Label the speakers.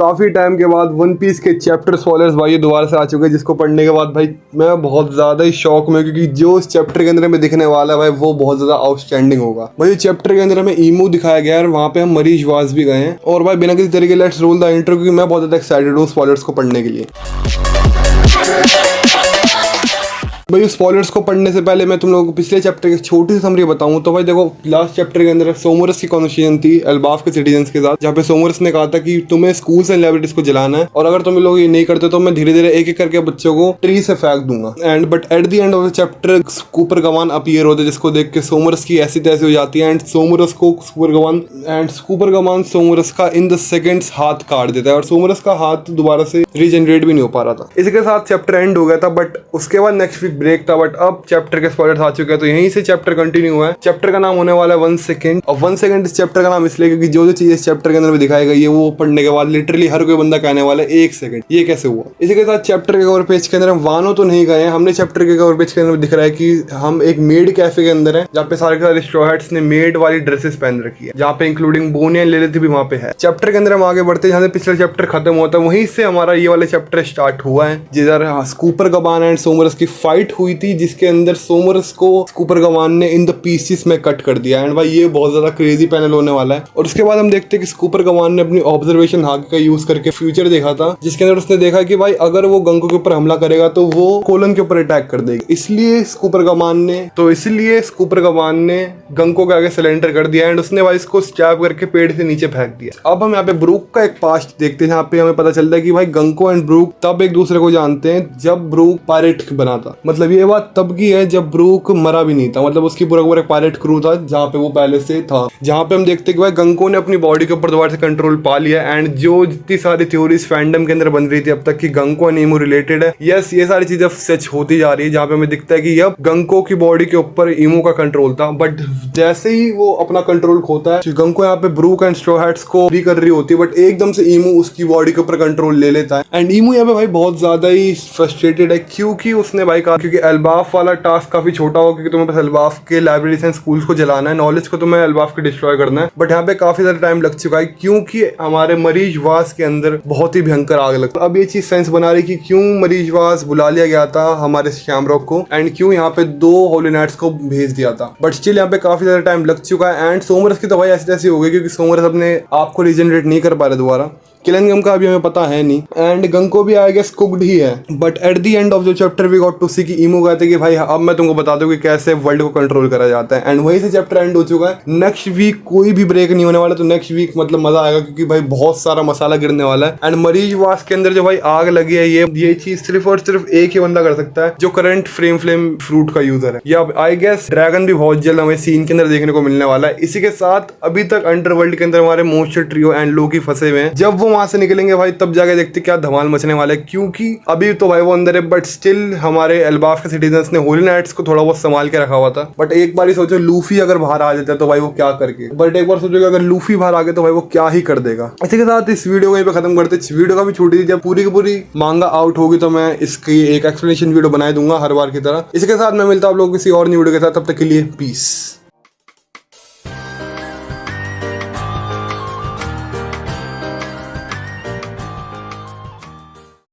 Speaker 1: काफी टाइम के बाद वन पीस के चैप्टर स्पॉयलर्स भाई दोबारा से आ चुके हैं, जिसको पढ़ने के बाद भाई मैं बहुत ज्यादा ही शॉक में, क्योंकि जो इस चैप्टर के अंदर में दिखने वाला है भाई वो बहुत ज्यादा आउटस्टैंडिंग होगा। भाई चैप्टर के अंदर हमें ईमू दिखाया गया है और वहाँ पे हम मरीज वास भी गए हैं। और भाई बिना किसी तरीके लेट्स रोल द इंट्रो, क्योंकि मैं बहुत ज्यादा एक्साइटेड हूँ स्पॉयलर्स को पढ़ने के लिए। भाई स्पॉयलर्स को पढ़ने से पहले मैं तुम लोगों को पिछले चैप्टर की छोटी सी समरी बताऊं तो भाई देखो, लास्ट चैप्टर के अंदर सोमोरस की कॉन्वर्सेशन थी एल्बाफ के सिटीजन्स के साथ, जहाँ पे सोमोरस ने कहा था कि तुम्हें स्कूल्स एंड लाइब्रेरीज को जलाना है और अगर तुम लोग ये नहीं करते तो मैं धीरे धीरे एक एक करके बच्चों को ट्री से फेंक दूंगा। And but at the end of the chapter scooper Gawan appear होते, जिसको देख के सोमोरस की ऐसी तैसी हो जाती है एंड सोमोरस को स्कूपर गवान सोमोरस का इन द सेकेंड्स हाथ काट देता है और सोमोरस का हाथ दोबारा से रीजनरेट भी नहीं हो पा रहा था। इसी के साथ चैप्टर एंड हो गया था, बट उसके बाद नेक्स्ट वीक ब्रेक था। बट अब चैप्टर के स्पॉयलर्स आ चुके हैं तो यहीं से चैप्टर कंटिन्यू हुआ है। चैप्टर का नाम होने वाला है 1 सेकंड, और 1 सेकंड इस चैप्टर का नाम इसलिए क्योंकि जो जो चीज इस चैप्टर के अंदर में दिखाई गई है वो पढ़ने के बाद लिटरली हर कोई बंदा कहने वाला है 1 सेकंड ये कैसे हुआ। इसी के साथ चैप्टर के कवर पेज के अंदर हम वानो तो नहीं गए हैं, हमने चैप्टर के कवर पेज के अंदर दिख रहा है कि हम एक मेड कैफे के अंदर है, जहाँ पे सारे के सारे स्ट्रॉ हैट्स ने मेड वाली ड्रेसेस पहन रखी है, जहाँ पे इंक्लूडिंग बोनी एंड लिलिथ भी वहाँ पे है। चैप्टर के अंदर हम आगे बढ़ते हैं, जहाँ से पिछला चैप्टर खत्म होता है वहीं से हमारा ये वाला चैप्टर स्टार्ट हुआ है, जिधर स्कूपर गवान एंड सोमोरस की फाइट हुई थी, जिसके अंदर सोमोरस को स्कूपर गवान ने इन द पीसेस में कट कर दिया। एंड भाई ये बहुत ज्यादा क्रेजी पैनल होने वाला है। और उसके बाद हम देखते हैं कि स्कूपर गवान ने अपनी ऑब्जर्वेशन हाथ का यूज करके फ्यूचर देखा था, जिसके अंदर उसने देखा कि भाई अगर वो गंको के ऊपर हमला करेगा तो वो कोलन के ऊपर अटैक कर देगी, इसलिए स्कूपर गवान ने गंको के आगे सिलेंडर कर दिया एंड उसने भाई इसको स्टैब करके पेड़ से नीचे फेंक दिया। अब हम यहाँ पे ब्रूक का एक पास्ट देखते हैं, जहाँ पे हमें पता चलता है कि भाई गंको एंड ब्रूक तब एक दूसरे को जानते हैं जब ब्रूक पायरेट बना था। मतलब ये बात तब की है जब ब्रूक मरा भी नहीं था, मतलब उसकी पूरा एक पायरेट क्रू था जहाँ पे वो पहले से था। जहाँ पे हम देखते हैं कि भाई गंको ने अपनी बॉडी के ऊपर दोबारा से कंट्रोल पा लिया एंड जो जितनी सारी थ्योरीज फैंडम के अंदर बन रही थी अब तक कि गंको एंड ईमू रिलेटेड है, यस ये सारी चीजें सच होती जा रही है। जहाँ पे हमें दिखता है कि अब गंको की बॉडी के ऊपर ईमू का कंट्रोल था, बट जैसे ही वो अपना कंट्रोल खोता है गंको यहाँ पे ब्रूक एंड स्ट्रॉ हैट्स को भी कर रही होती है, बट एकदम से ईमू उसकी बॉडी के ऊपर कंट्रोल ले लेता है। एंड ईमू यहाँ पे भाई बहुत ज्यादा ही फ्रस्ट्रेटेड है, क्योंकि उसने भाई कहा क्योंकि एल्बाफ वाला टास्क काफी छोटा हो, क्योंकि तुम्हें बस एल्बाफ के लाइब्रेरीज एंड स्कूल्स को जलाना है, नॉलेज को तुम्हें एल्बाफ के डिस्ट्रॉय करना है। बट यहाँ पे काफी ज्यादा टाइम लग चुका है, क्योंकि हमारे मरीज वास के अंदर बहुत ही भयंकर आग लग। अब ये चीज सेंस बना रही कि क्यों मरीज वास बुला लिया गया था हमारे शैमरॉक को एंड क्यों यहाँ पे 2 होली नाइट्स को भेज दिया था। बट स्टिल यहाँ पे काफी ज्यादा टाइम लग चुका है एंड सोमोरस की तो भाई ऐसी तैसी हो गई, क्योंकि सोमोरस अपने आप को रीजनरेट नहीं कर पा रहे दोबारा। किलनगम का अभी हमें पता है नहीं एंड गंको भी आई गेस कुक्ड ही है। But at the end of the chapter we got to see कि ईमू कहते कि भाई अब मैं तुमको बता दूं कि कैसे वर्ल्ड को कंट्रोल करा जाता है। एंड वहीं से चैप्टर एंड हो चुका है। नेक्स्ट वीक कोई भी ब्रेक नहीं होने वाला, तो नेक्स्ट वीक मतलब मजा आएगा, क्योंकि भाई बहुत सारा मसाला गिरने वाला है। एंड मरीज वास के अंदर जो भाई आग लगी है, ये चीज सिर्फ और सिर्फ एक ही बंदा कर सकता है, जो करंट फ्लेम फ्रूट का यूजर है। या आई गेस ड्रैगन भी बहुत जल्द हमें सीन के अंदर देखने को मिलने वाला है। इसी के साथ अभी तक अंडरवर्ल्ड के अंदर हमारे मोस्टर ट्रियो एंड लोकी फंसे हुए हैं। जब वो वहां से निकलेंगे भाई तब जाके देखते क्या धमाल मचने वाला है, क्योंकि अभी तो भाई वो अंदर है, बट स्टिल हमारे एल्बाफ के सिटीजन्स ने होली नाइट्स को थोड़ा बहुत संभाल के रखा हुआ था। बट एक बार ही सोचो लूफी अगर बाहर आ जाता है तो भाई वो क्या करके, बट एक बार सोचो कि अगर लूफी बाहर आ गया तो भाई वो क्या ही कर देगा। इसी के साथ इस वीडियो को यहीं पे खत्म करते। इस वीडियो का भी छोटी सी जब पूरी की पूरी मांगा आउट होगी तो मैं इसकी एक एक्सप्लेनेशन वीडियो बना दूंगा हर बार की तरह। इसके साथ मैं मिलता हूं आप लोगों किसी और न्यू वीडियो के साथ, तब तक के लिए पीस।